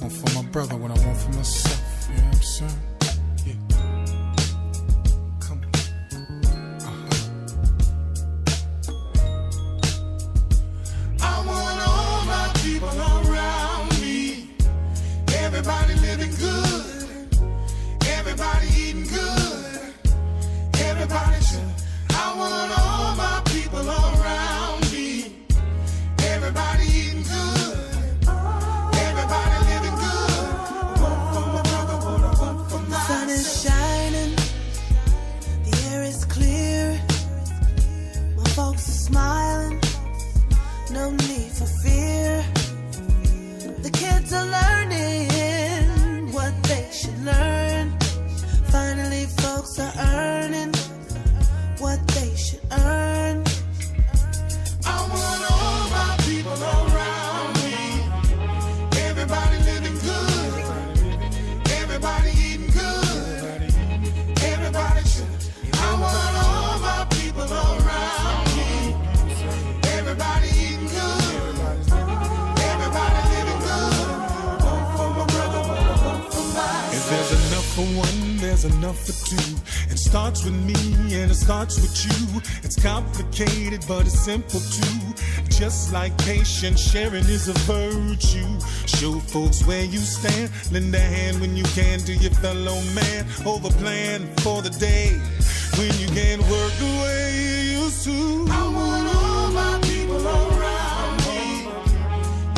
One for my brother, what I want for myself. You know what I'm saying? Yeah. Come on. I want all my people around me. Everybody living good. Everybody eating good. Everybody should. I want all my people around me. Everybody eating good. Everybody living good. One for my brother, one for myself. The sun is shining. The air is clear. My folks are smiling. No need for fear. The kids are learning what they should learn. Finally, folks are earning what they should earn. I want all my people around me. Everybody living good. Everybody eating good. Everybody should. I want all my people around me. Everybody eating good. Everybody living good. One for my brother, one for myself. If there's enough for one, there's enough for two. It starts with me and it starts with you. It's complicated, but it's simple too. Just like patience, sharing is a virtue. Show folks where you stand. Lend a hand when you can to your fellow man. Over plan for the day when you can't work the way you used to. I want all my people around me.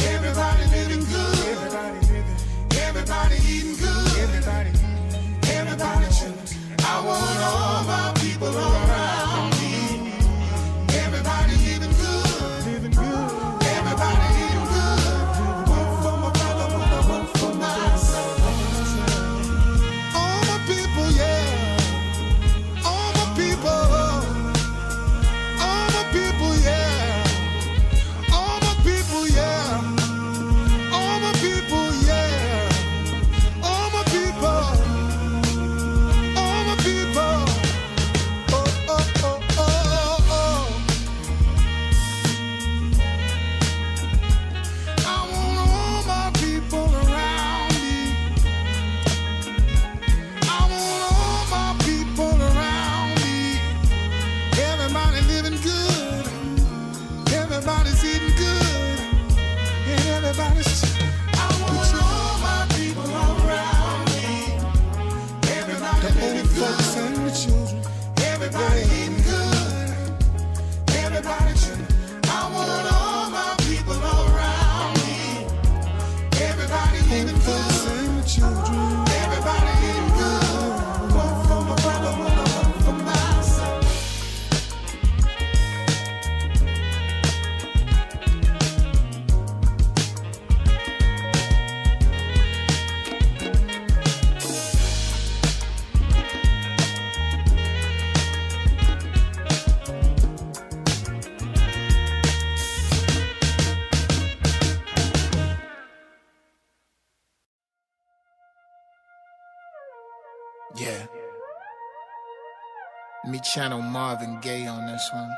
Everybody living good. Everybody eating good. Everybody chillin'. I want all my people around me. Everybody living good. Everybody eating good. One for my brother, one for myself. All my people, yeah. All my people. All my people, yeah. All my people, yeah. All my people, yeah. All my people. Everybody's eating good, and everybody's. I want all my people around me. Everybody living good, and the children. Everybody eating good, everybody chilling. I want all my people around me. Everybody living good, and the children. Everybody eating good. One for my brother, one for myself. Yeah. Me channel Marvin Gaye on this one.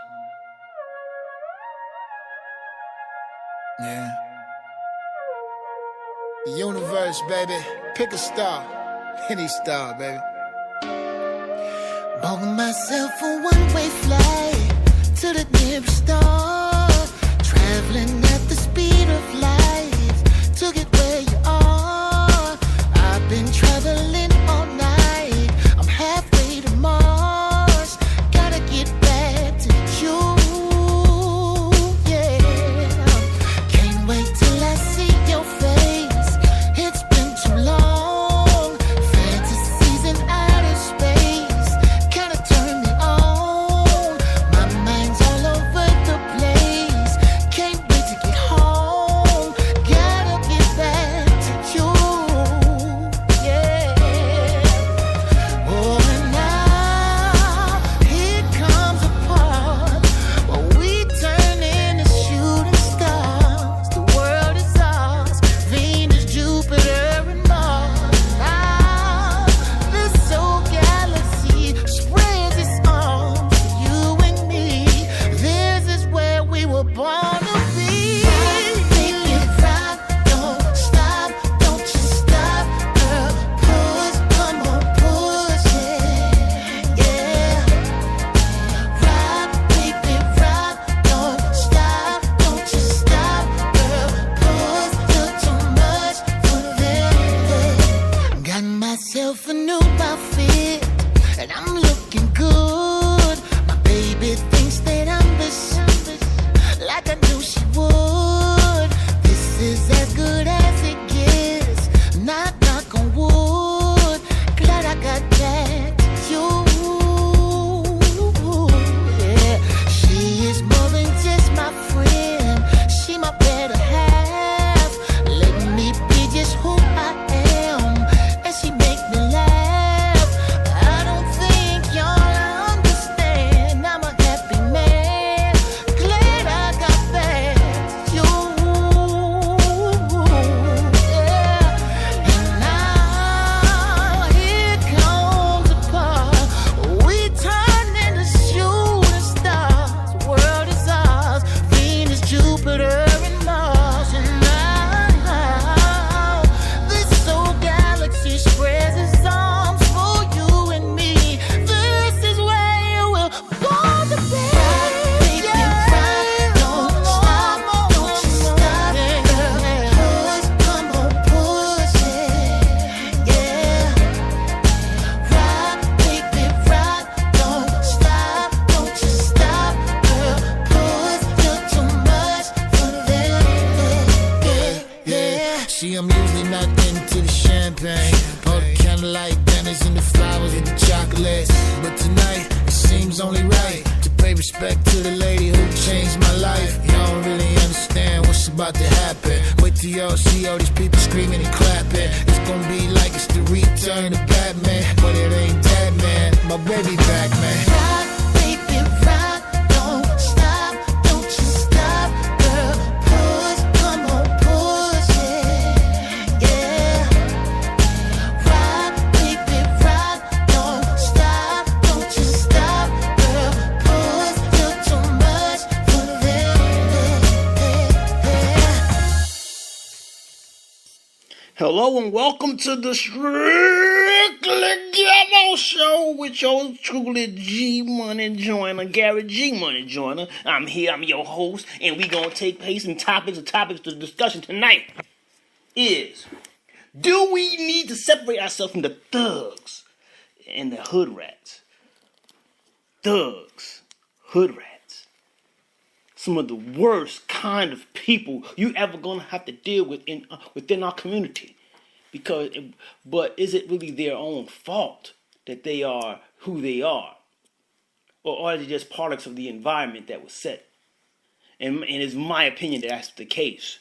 Yeah. The universe, baby. Pick a star. Any star, baby. Bought myself a one-way flight to the nearest star. Traveling at the speed of light to get where you are. I've been traveling all night. I'm halfway to Mars. Gotta get back to you, yeah. Can't wait till I see your face. It's been too long. Fantasies in outer space kinda turn me on. My mind's all over the place. Can't wait to not into the champagne. All the candlelight dinners and the flowers and the chocolates. But tonight, it seems only right to pay respect to the lady who changed my life. Y'all don't really understand what's about to happen. Wait till y'all see all these people screaming and clapping. It's gonna be like it's the return of Batman. But it ain't that, man. My baby back, man. Rock, baby, rock, don't stop, don't you stop, girl. Push, come on, push it, yeah. Rock, baby, rock, don't stop, don't you stop, girl. Push, you're too much for them. Hello and welcome to the Strictly Ghetto Show with your truly G Money Joiner, Gary G Money Joiner. I'm here, I'm your host, and we gonna take place in topics. The topics to discussion tonight is: do we need to separate ourselves from the thugs and the hood rats? Thugs, hood rats, some of the worst kind of people you ever gonna have to deal with within our community. But is it really their own fault that they are who they are? Or are they just products of the environment that was set? And it's my opinion that that's the case,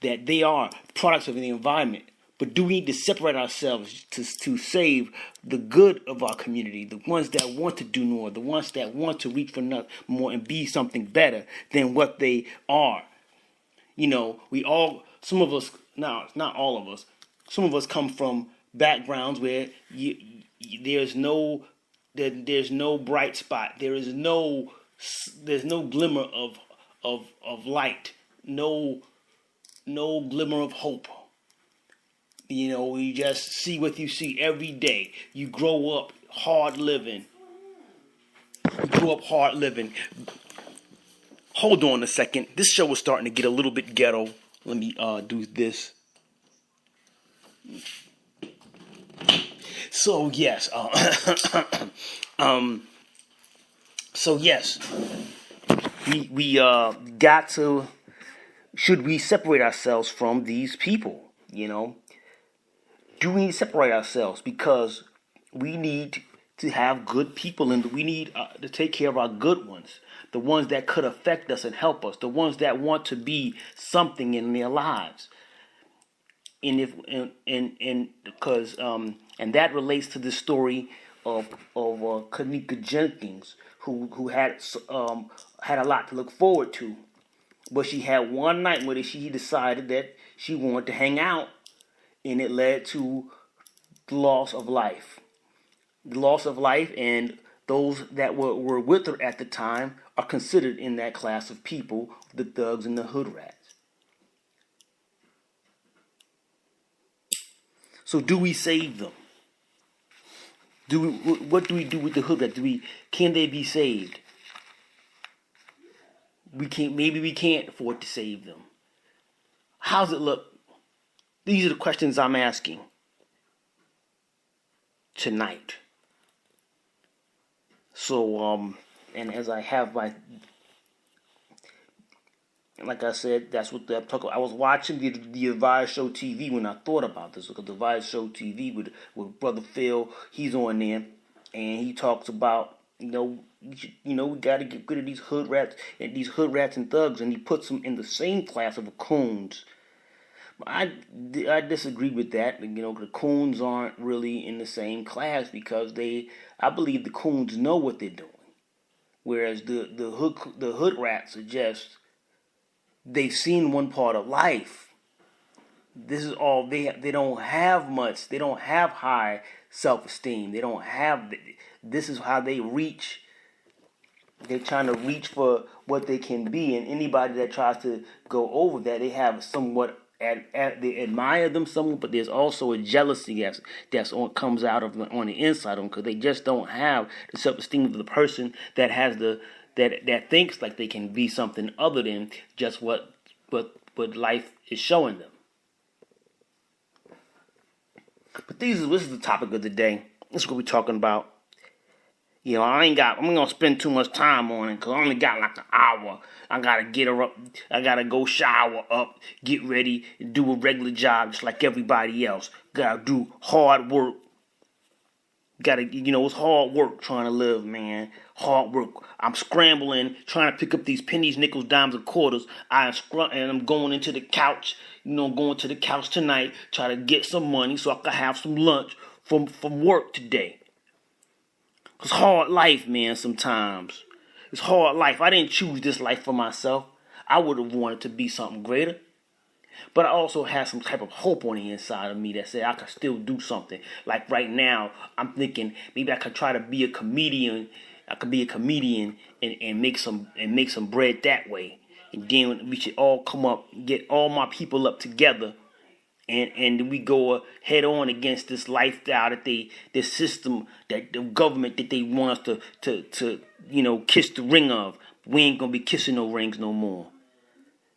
that they are products of the environment. But do we need to separate ourselves to save the good of our community, the ones that want to do more, the ones that want to reach for more and be something better than what they are? You know, some of us, not all of us, some of us come from backgrounds where there's no bright spot. There's no glimmer of light. No glimmer of hope. You know, you just see what you see every day. You grow up hard living. Hold on a second. This show is starting to get a little bit ghetto. Let me do this. So yes, we got to. Should we separate ourselves from these people? You know, do we need to separate ourselves because we need to have good people and we need to take care of our good ones, the ones that could affect us and help us, the ones that want to be something in their lives. And that relates to the story of Kanika Jenkins, who had a lot to look forward to, but she had one night where she decided that she wanted to hang out, and it led to the loss of life. And those that were with her at the time are considered in that class of people, the thugs and the hood rats. So do we save them? What do we do with the hood rats? Can they be saved? Maybe we can't afford to save them. How's it look? These are the questions I'm asking tonight. So and as I have like I said, that's what I was watching the Advice Show TV when I thought about this, because the Advice Show TV with Brother Phil, he's on there, and he talks about we got to get rid of these hood rats and thugs, and he puts them in the same class of coons. I disagree with that. The coons aren't really in the same class because I believe the coons know what they're doing, whereas the hood rats are just. They've seen one part of life. This is all they don't have much. They don't have high self-esteem. They don't have. This is how they reach. They're trying to reach for what they can be, and anybody that tries to go over that, they have somewhat. They admire them somewhat, but there's also a jealousy comes out of on the inside of them because they just don't have the self-esteem of the person that has that thinks like they can be something other than just what life is showing them. But this is the topic of the day. This is what we're talking about. I'm gonna spend too much time on it because I only got like an hour. I gotta get her up. I gotta go shower up, get ready, do a regular job just like everybody else. Gotta do hard work. It's hard work trying to live, man. Hard work. I'm scrambling, trying to pick up these pennies, nickels, dimes, and quarters. And I'm going into the couch, going to the couch tonight, try to get some money so I can have some lunch from work today. It's hard life, man, sometimes. It's hard life. I didn't choose this life for myself. I would have wanted to be something greater. But I also had some type of hope on the inside of me that said I could still do something. Like right now, I'm thinking maybe I could try to be a comedian. I could be a comedian and make some bread that way. And then we should all come up, get all my people up together, and we go head on against this lifestyle this system, that the government that they want us to kiss the ring of. We ain't gonna be kissing no rings no more.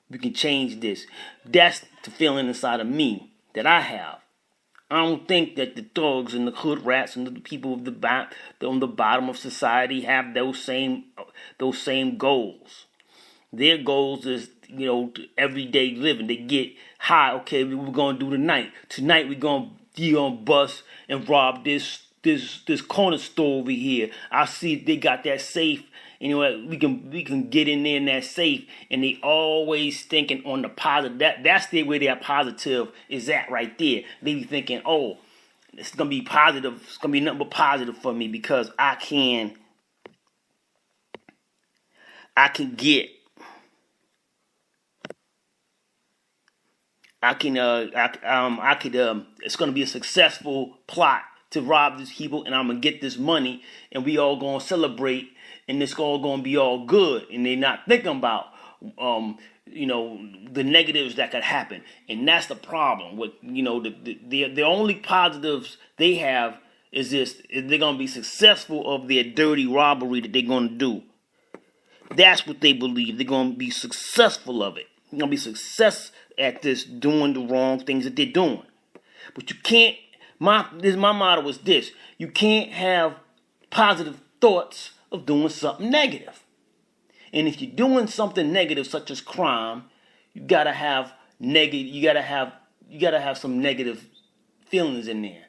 We can change this. That's the feeling inside of me that I have. I don't think that the thugs and the hood rats and the people on the bottom of society have those same goals. Their goals is, everyday living. They get high. Okay, we're gonna do tonight. Tonight we're gonna bust and rob this corner store over here. I see they got that safe. We can get in there in that safe, and they always thinking on the positive. That's where their positive is at right there. They be thinking, oh, it's gonna be positive. It's gonna be nothing but positive for me because I can get. It's gonna be a successful plot to rob these people, and I'm gonna get this money, and we all gonna celebrate, and it's all gonna be all good, and they're not thinking about the negatives that could happen, and that's the problem with the only positives they have is they're gonna be successful of their dirty robbery that they're gonna do. That's what they believe. They're gonna be successful of it. They're gonna be success at this, doing the wrong things that they're doing. But you can't. My motto is this: you can't have positive thoughts of doing something negative. And if you're doing something negative, such as crime, you gotta have negative. You gotta have some negative feelings in there.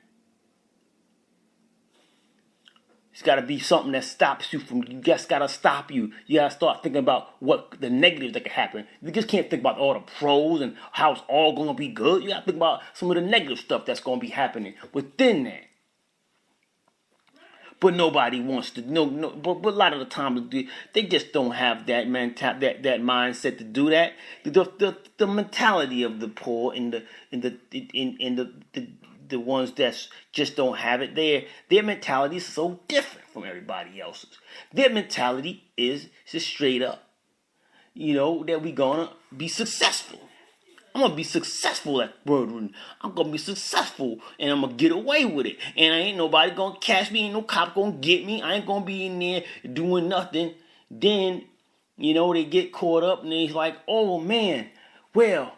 It's got to be something that stops you from. You just got to stop you. You got to start thinking about what the negatives that can happen. You just can't think about all the pros and how it's all going to be good. You got to think about some of the negative stuff that's going to be happening within that. But nobody wants to know. But a lot of the time, they just don't have that that mindset to do that. The mentality of the poor and the ones that just don't have it, their mentality is so different from everybody else's. Their mentality is just straight up, that we gonna be successful. I'm gonna be successful at murdering. I'm gonna be successful, and I'm gonna get away with it. And ain't nobody gonna catch me. Ain't no cop gonna get me. I ain't gonna be in there doing nothing. Then, they get caught up, and they're like, "Oh man, well,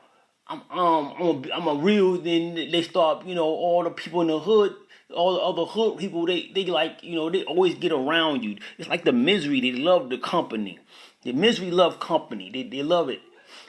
I'm a real." Then they start, all the people in the hood, all the other hood people, they like, they always get around you. It's like the misery. They love the company. The misery love company. They love it.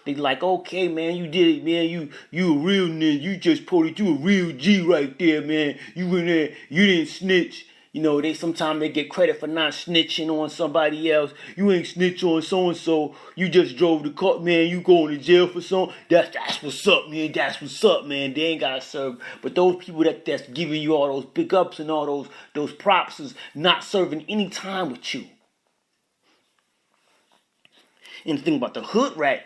They like, okay, man, you did it, man. You a real nigga. You just pulled it. You a real G right there, man. You in there. You didn't snitch. They sometimes they get credit for not snitching on somebody else. You ain't snitch on so and so. You just drove the car, man. You going to jail for something. That's what's up, man. That's what's up, man. They ain't gotta serve. But those people that's giving you all those big ups and all those props is not serving any time with you. And the thing about the hood rat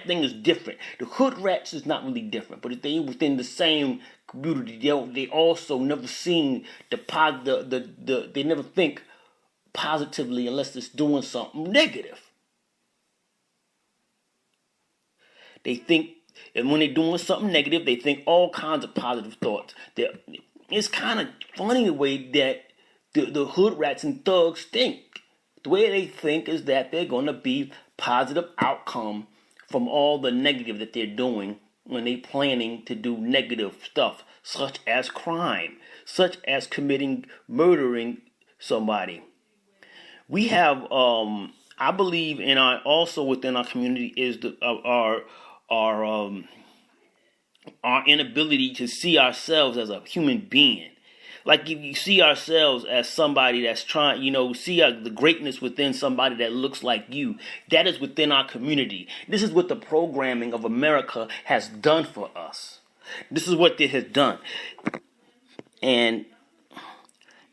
thing is different. The hood rats is not really different, but if they within the same community, they also never seen they never think positively unless it's doing something negative. They think, and when they're doing something negative, they think all kinds of positive thoughts. It's kind of funny the way that the hood rats and thugs think. The way they think is that they're going to be positive outcome from all the negative that they're doing when they're planning to do negative stuff, such as crime, such as murdering somebody. We have, I believe, in our also within our community is our inability to see ourselves as a human being. Like if you see ourselves as somebody that's trying, see the greatness within somebody that looks like you. That is within our community. This is what the programming of America has done for us. This is what it has done. And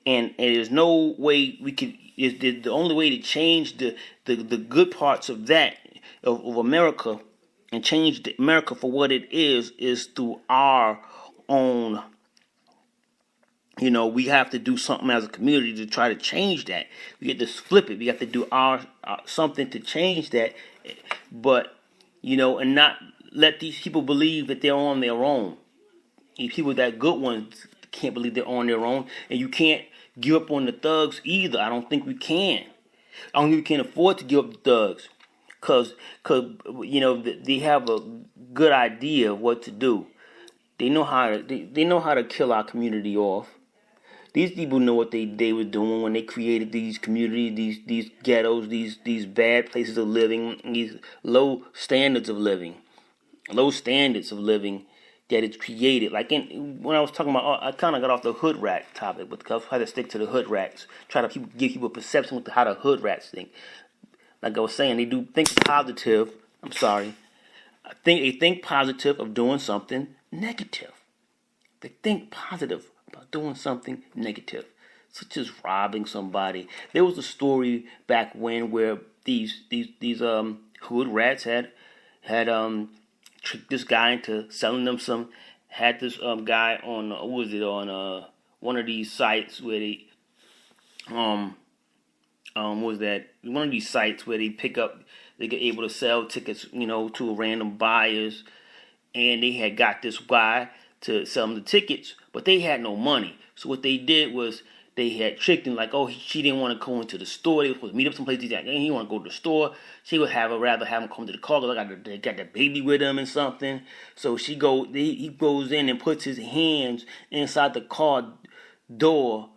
there's no way we could. Is the only way to change the good parts of that of America and change America for what it is through our own. We have to do something as a community to try to change that. We get to flip it. We have to do our something to change that, but and not let these people believe that they're on their own. People that good ones can't believe they're on their own, and you can't give up on the thugs either. I don't think we can. I don't think we can afford to give up the thugs, cause they have a good idea of what to do. They know how to kill our community off. These people know what they were doing when they created these communities, these ghettos, these bad places of living, these low standards of living that it's created. Like when I was talking about, I kind of got off the hood rat topic, but I had to stick to the hood rats. Try to give people a perception with how the hood rats think. Like I was saying, they do think positive. I'm sorry. They think positive of doing something negative. They think positive about doing something negative, such as robbing somebody. There was a story back when where these hood rats had tricked this guy into selling them some. Had this guy on one of these sites where they one of these sites where they get able to sell tickets to random buyers, and they had got this guy to sell them the tickets, but they had no money. So what they did was they had tricked him, like, she didn't want to go into the store. They were supposed to meet up someplace. He didn't want to go to the store. She would rather have him come to the car because they got the baby with him and something. So he goes in and puts his hands inside the car door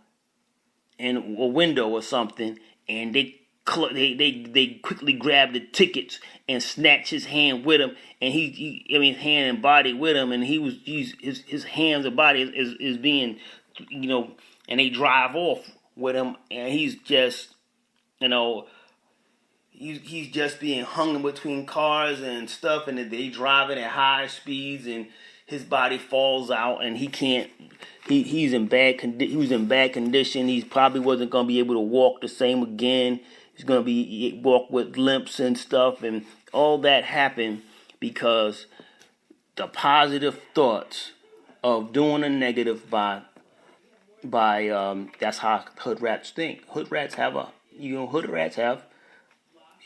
and a window or something, and they quickly grab the tickets and snatch his hand with him, and his hand and body with him, and his hands and body is being, and they drive off with him, and he's just, he's just being hung in between cars and stuff, and they driving at high speeds, and his body falls out, and he can't. He was in bad condition. He probably wasn't going to be able to walk the same again. He's going to walk with limps and stuff, and all that happened because the positive thoughts of doing a negative by that's how hood rats think. Hood rats have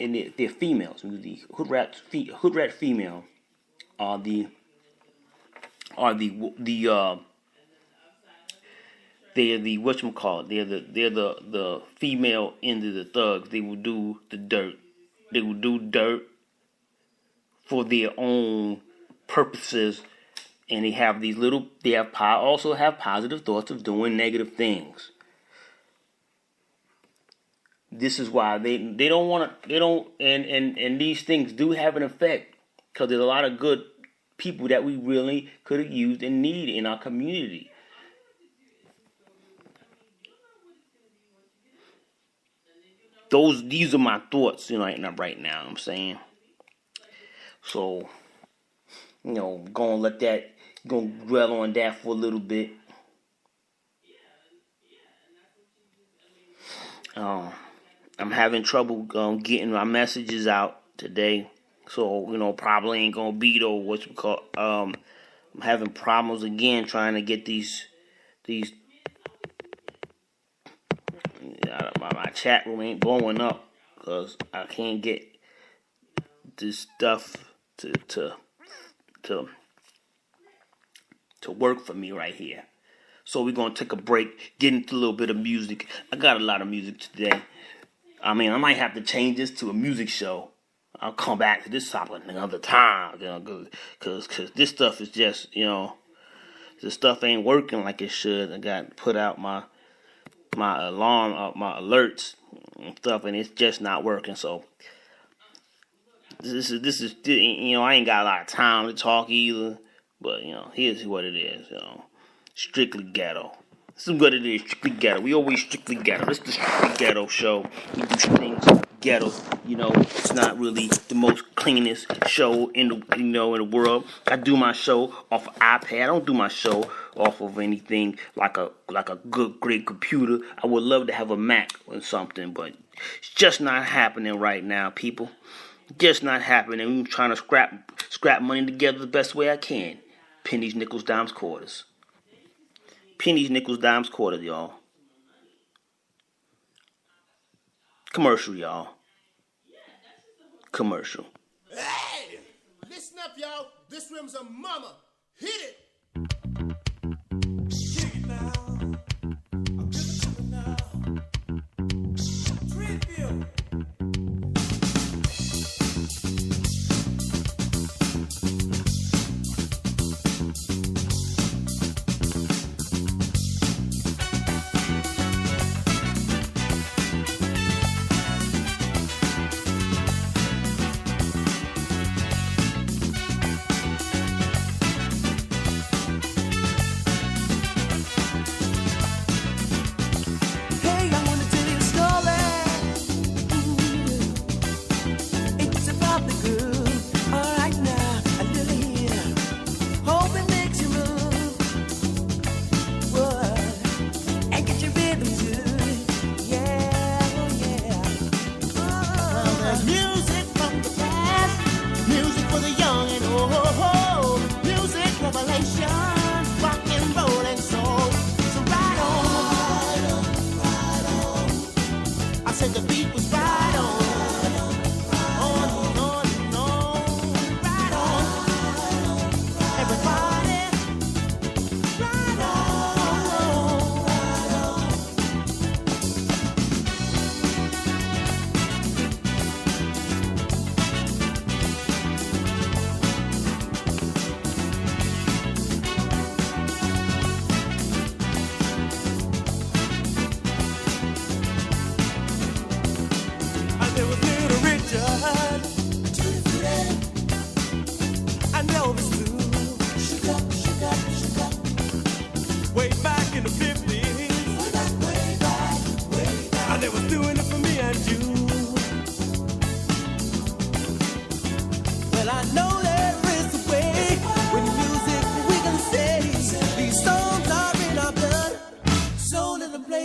and they're females. The hood rat female are they're the whatchamacallit. They're the female end of the thugs. They will do the dirt. They will do dirt for their own purposes, and they also have positive thoughts of doing negative things. This is why and these things do have an effect, because there's a lot of good people that we really could have used and need in our community. These are my thoughts, right now. I'm saying. So, gonna dwell on that for a little bit. I'm having trouble getting my messages out today, so probably ain't gonna be I'm having problems again trying to get these. My chat room ain't blowing up because I can't get this stuff to work for me right here. So we're gonna take a break, get into a little bit of music. I got a lot of music today. I might have to change this to a music show. I'll come back to this topic another time, because this stuff is just, this stuff ain't working like it should. I got to put out my my alerts and stuff, and it's just not working. So this is I ain't got a lot of time to talk either, but here's what it is. Strictly ghetto. This is what it is. Strictly ghetto. We always strictly ghetto. This is the strictly ghetto show. We do things ghetto. It's not really the most cleanest show in the world. I do my show off of iPad. I don't do my show off of anything like a great computer. I would love to have a Mac or something, but it's just not happening right now, people. Just not happening. I'm trying to scrap money together the best way I can. Pennies, nickels, dimes, quarters. Pennies, nickels, dimes, quarters, y'all. Commercial, y'all. Commercial. Hey! Listen up, y'all. This room's a mama. Hit it! Shake it now. I'll give it to you now. Tribute.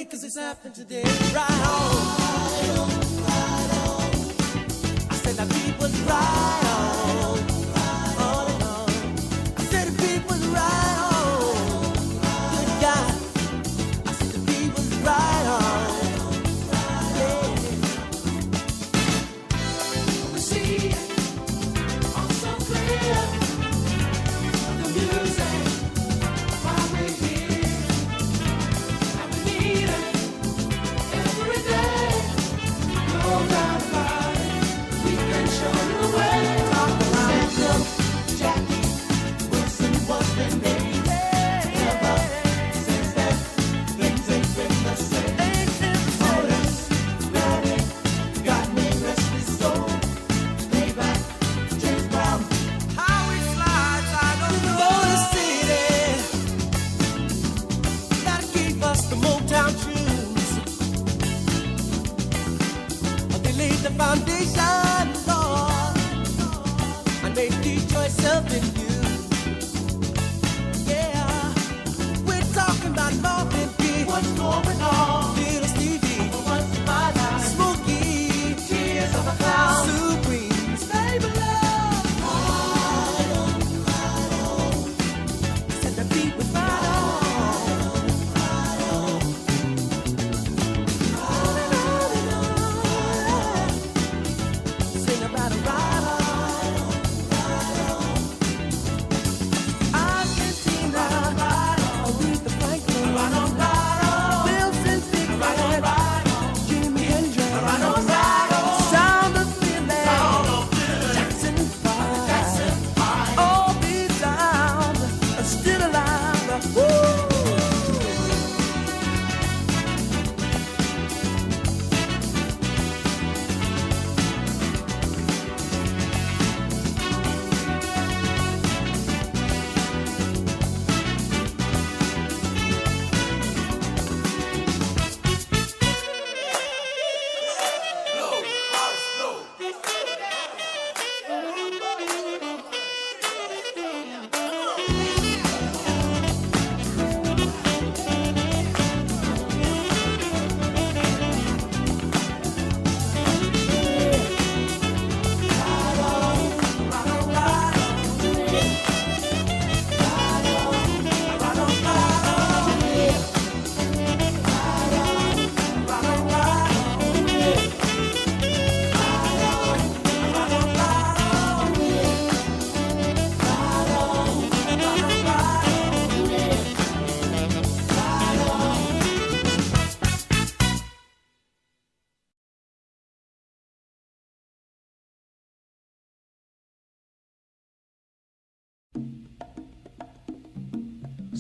Cause it's happened today. Right on. Right on. I said the beat was right on. On and on. I said the beat was right on. Good God. I said the beat was right on. Yeah. We see it all so clear. The music, why we're here. And we need it every day.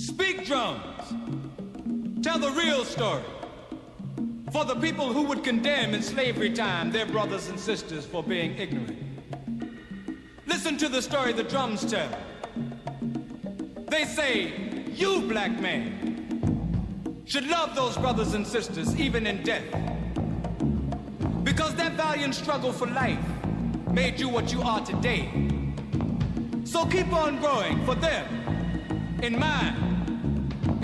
Speak, drums. Tell the real story. For the people who would condemn in slavery time their brothers and sisters for being ignorant. Listen to the story the drums tell. They say, you, black man, should love those brothers and sisters even in death. Because that valiant struggle for life made you what you are today. So keep on growing for them, in mind,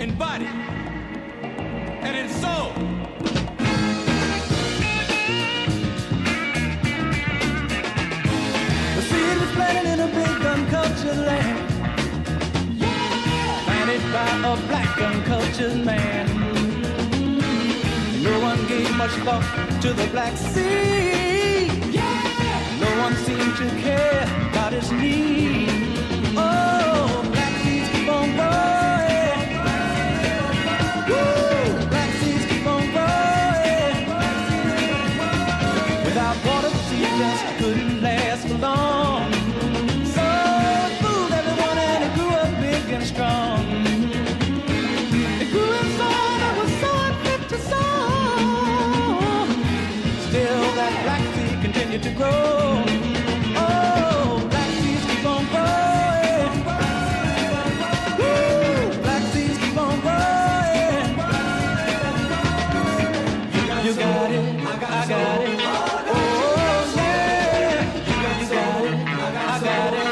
in body, and in soul. The seed was planted in a big uncultured land. Planted by a black uncultured man. No one gave much thought to the black seed. No one seemed to care about his need. Oh, black seeds keep on growing. Woo! Black seeds keep on growing. Without water, the seed just couldn't last for long. So it fooled everyone and it grew up big and strong. It grew in soil that was so unfit to sow. Still, that black seed continued to grow. Oh, black seeds keep on growing. Woo! Black seeds keep on growing. You got it, I got it. Oh, yeah. You got it, I got it.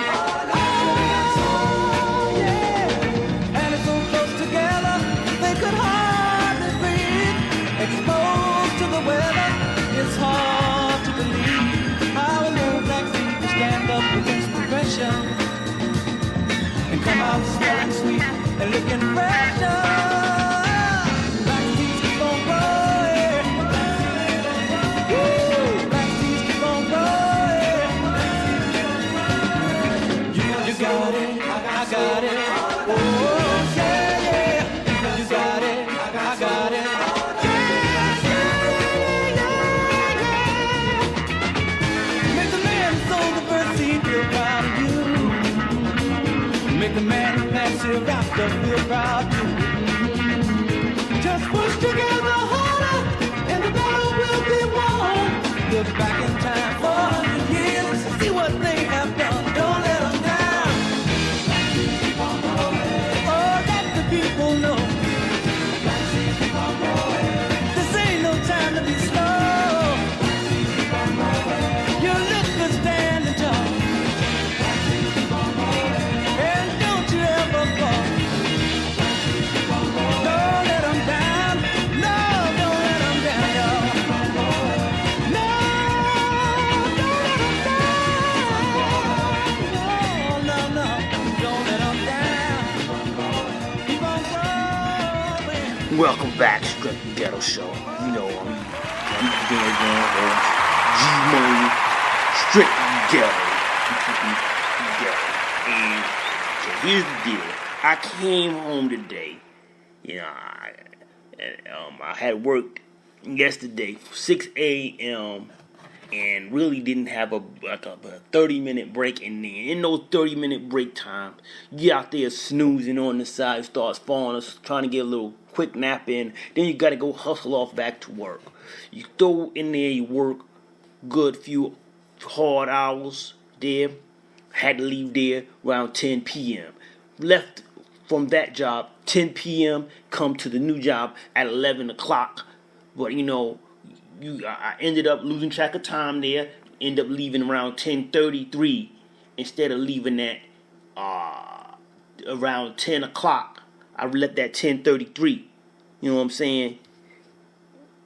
Oh, yeah. And it's so close together, they could hardly breathe. Exposed to the weather, it's hard to believe. How a little black seed can stand up against the pressure and come out smelling sweet and looking fresher. Black seeds keep on growing. Woo! Black seeds keep on growing. You got it, I got it. Oh, yeah, yeah. You got it, I got it. Make the man who sold the first seed feel proud of you. Make the man who plants it wrapped up feel proud too. Just push together harder and the battle will be won. Look back in time for 100 years, see what they have done. Don't let them down. Oh, let the people know. This ain't no time to be slow. You look good standing tall. And don't you ever fall. Don't let them down. No, don't let them down, y'all. No, don't let them down. No, no, don't let them down. Keep on growing. Welcome back, Strip Ghetto Show. You know, I'm doing G-Money, Strip Ghetto. And so here's the deal. I came home today. You know, I had work yesterday, 6 a.m. and really didn't have a 30-minute break. And then in those 30-minute break times, you out there snoozing on the side, starts falling, trying to get a little quick nap in. Then you got to go hustle off back to work. You throw in there, you work good few hard hours there. Had to leave there around 10 p.m. Left from that job 10 p.m. Come to the new job at 11 o'clock. But you know, I ended up losing track of time there. End up leaving around 10:33 instead of leaving at around 10 o'clock. I left at 10:33. You know what I'm saying?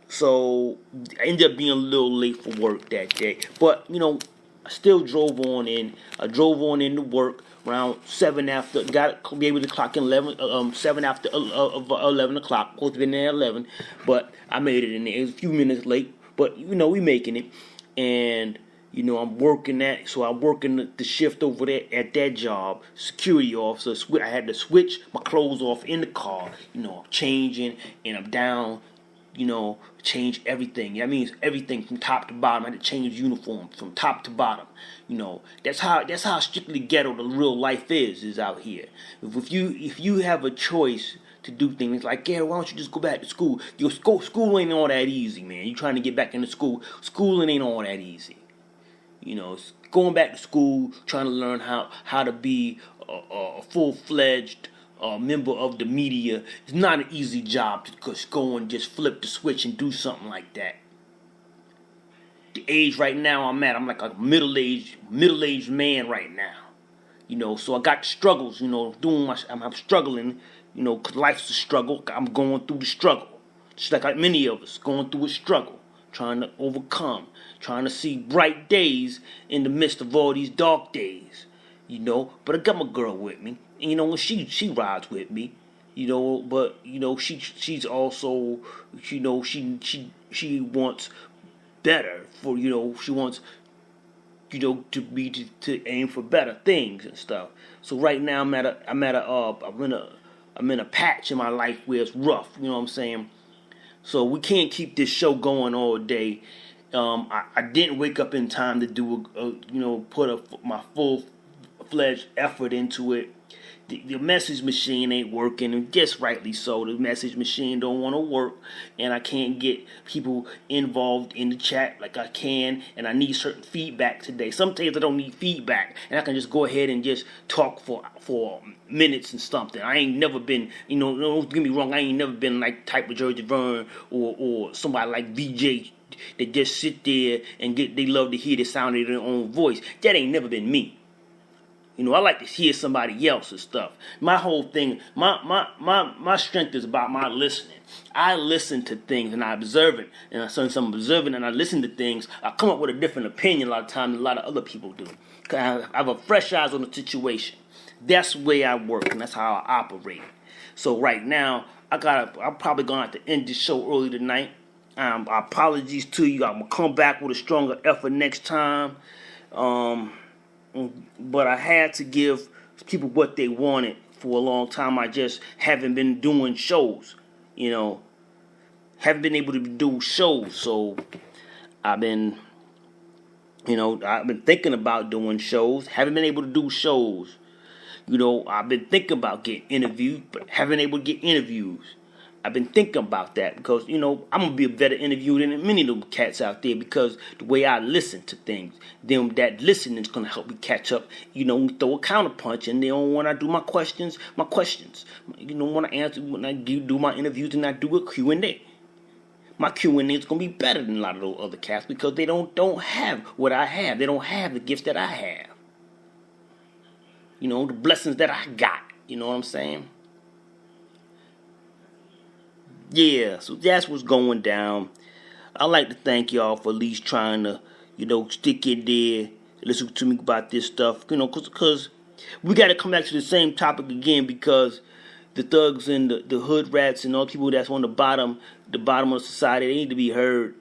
So I ended up being a little late for work that day. But you know, I still drove on in. I drove on into work around 7 after. Got to be able to clock in 7 after 11 o'clock. Supposed to be in there at 11, but I made it in there. It was a few minutes late, but you know we making it. And you know I'm working that, so I'm working the shift over there at that job, security officer. I had to switch my clothes off in the car. You know, I'm changing and I'm down. change everything. That means everything from top to bottom. I had to change uniforms from top to bottom. That's how strictly ghetto the real life is out here. If you have a choice to do things like, Gary, why don't you just go back to school? Your school ain't all that easy, man. You trying to get back into school. Schooling ain't all that easy. Going back to school, trying to learn how to be a full-fledged member of the media is not an easy job to just go and just flip the switch and do something like that. The age right now I'm like a middle-aged man right now. So I got the struggles, I'm struggling, because life's a struggle. I'm going through the struggle. Just like many of us going through a struggle, trying to overcome, trying to see bright days in the midst of all these dark days, But I got my girl with me, and she rides with me, But she's also, she wants better for, she wants, to aim for better things and stuff. So right now I'm in a patch in my life where it's rough. You know what I'm saying? So we can't keep this show going all day. I didn't wake up in time to do my full-fledged effort into it. The message machine ain't working, and just rightly so. The message machine don't want to work, and I can't get people involved in the chat like I can, and I need certain feedback today. Some days I don't need feedback, and I can just go ahead and just talk for minutes and something. I ain't never been, don't get me wrong, I ain't never been like type of George Vern or somebody like VJ that just sit there and they love to hear the sound of their own voice. That ain't never been me. I like to hear somebody else's stuff. My whole thing, my strength is about my listening. I listen to things and I observe it. And since I'm observing and I listen to things, I come up with a different opinion a lot of times than a lot of other people do. Because I have a fresh eyes on the situation. That's the way I work and that's how I operate. So right now, I'm probably going to have to end this show early tonight. Apologies to you. I'm going to come back with a stronger effort next time. But I had to give people what they wanted for a long time. I just haven't been doing shows, haven't been able to do shows. So I've been thinking about doing shows, haven't been able to do shows. I've been thinking about getting interviewed, but haven't been able to get interviews. I've been thinking about that because, I'm going to be a better interviewer than many of them cats out there because the way I listen to things, that listening is going to help me catch up, throw a counterpunch, and then when I do my questions, when I answer, when I do my interviews and I do a Q&A. My Q&A is going to be better than a lot of those other cats because they don't have what I have. They don't have the gifts that I have. The blessings that I got. You know what I'm saying? Yeah, so that's what's going down. I'd like to thank y'all for at least trying to, stick in there, listen to me about this stuff, because we got to come back to the same topic again because the thugs and the hood rats and all the people that's on the bottom of society, they need to be heard.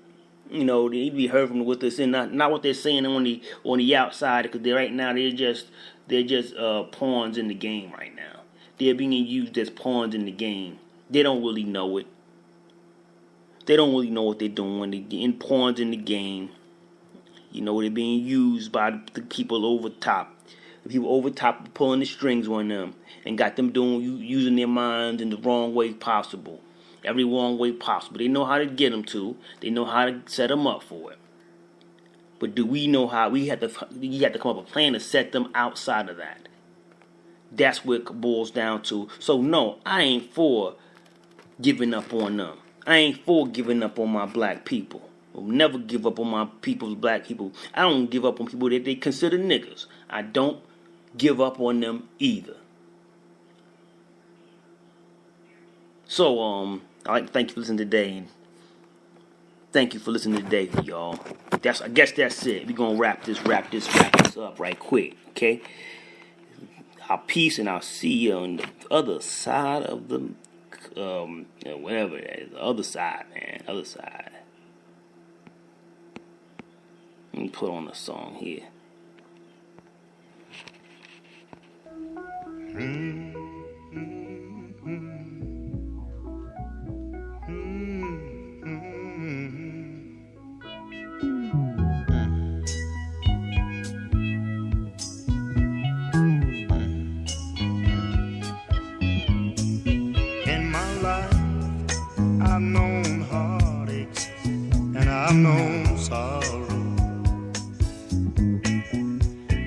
They need to be heard from what they're saying, not what they're saying on the outside, because right now they're just pawns in the game right now. They're being used as pawns in the game. They don't really know it. They don't really know what they're doing. They're getting pawns in the game. They're being used by the people over top. The people over top are pulling the strings on them and got them using their minds in the wrong way possible. Every wrong way possible. They know how to get them to. They know how to set them up for it. But do we know how? You have to come up with a plan to set them outside of that. That's what it boils down to. So no, I ain't for giving up on them. I ain't for giving up on my black people. I'll never give up on my black people. I don't give up on people that they consider niggas. I don't give up on them either. So, I'd like to thank you for listening today. Thank you for listening today, y'all. I guess that's it. We're gonna wrap this up right quick, okay? Our peace, and I'll see you on the other side of the whatever it is. The other side, man. Other side. Let me put on a song here. I've known heartaches and I've known sorrow,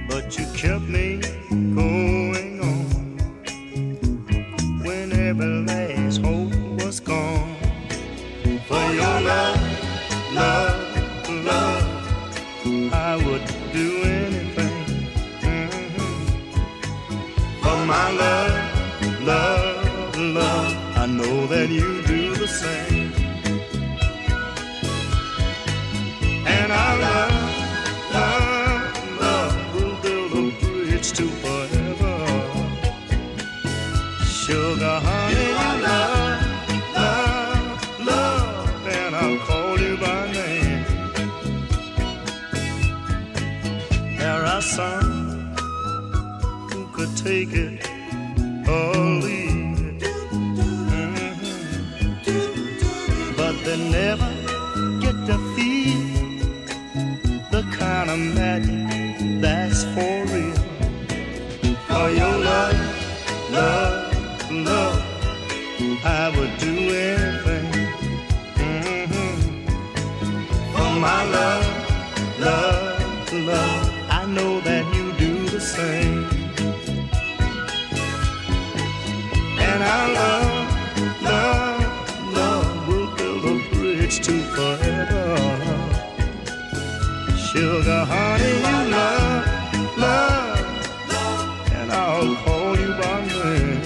but you kept me going on when every last hope was gone. For your love, love, love, I would do anything. For my love, love, love, I know that you do the same. And our love, love, love will build a bridge to forever. Sugar, honey, you love, love, love, and I'll call you by name. There are some who could take it or leave it, but they never get to feel the kind of magic that's for real. For your love, love, love, I would do anything. For my love, love, love, I know that you do the same. And our love, love, love will build a bridge to forever. Sugar, honey, you love, love, and I'll call you by name.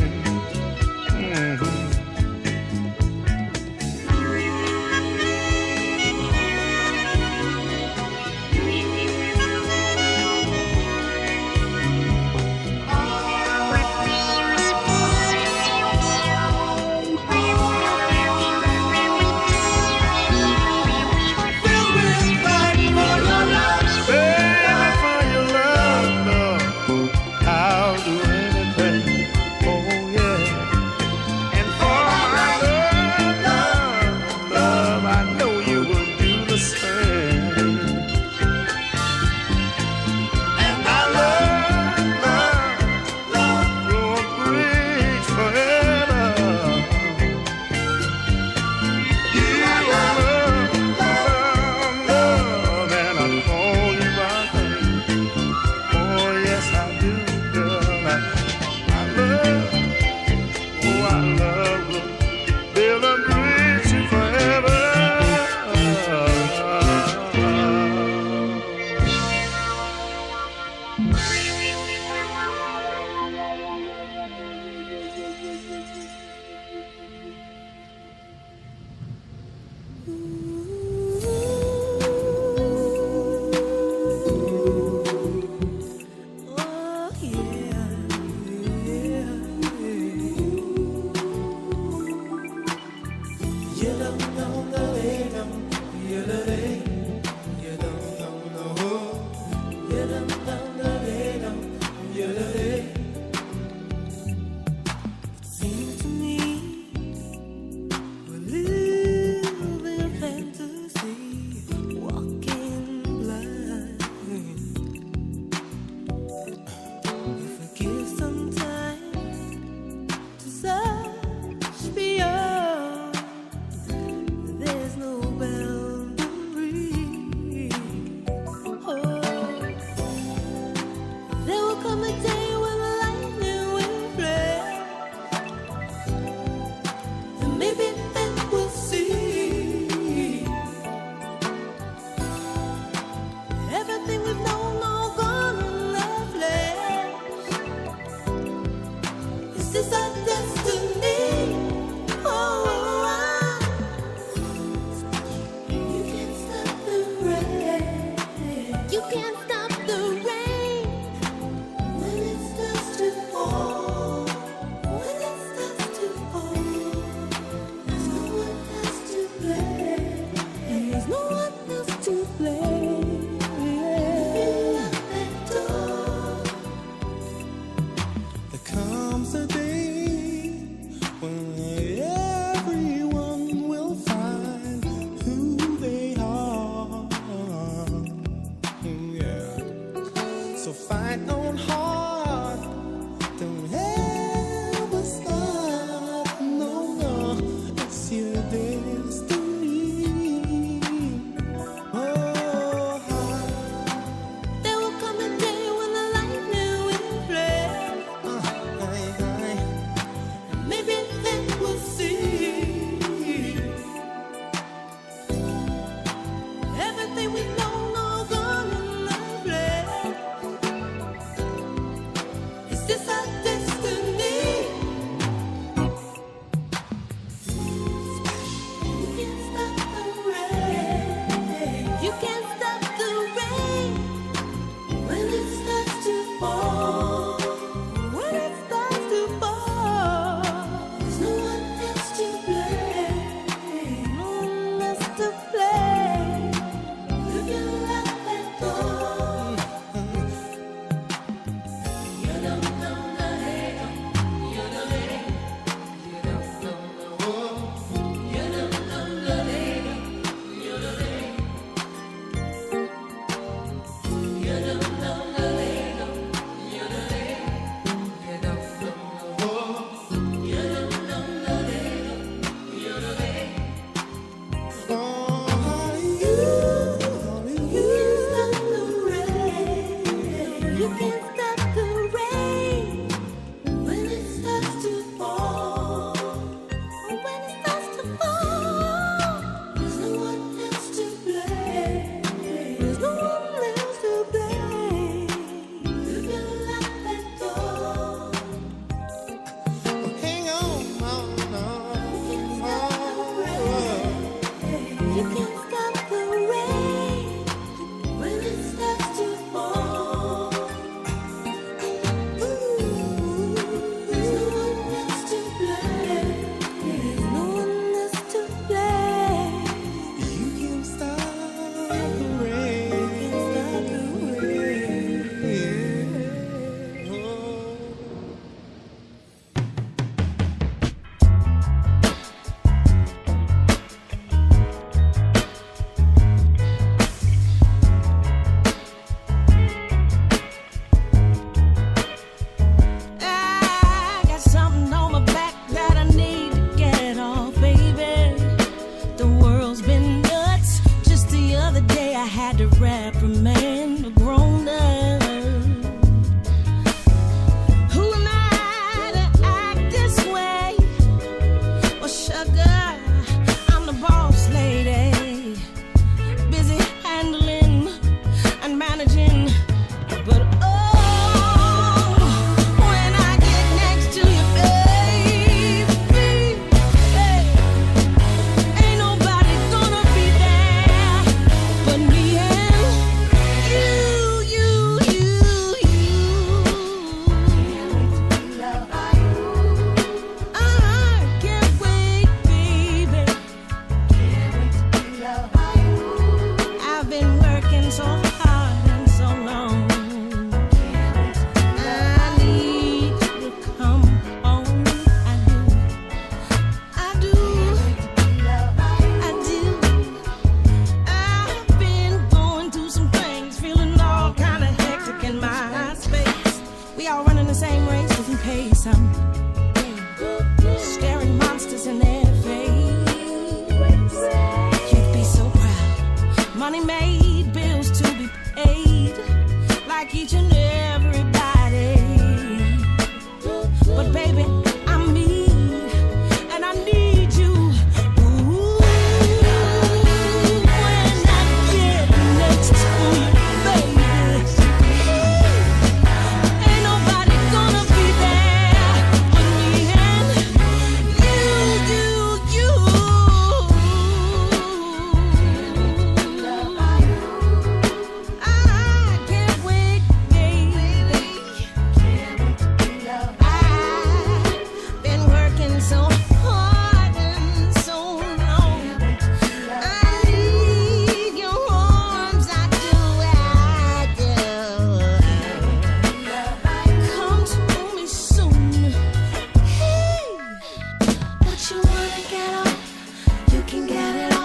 get off, you can get it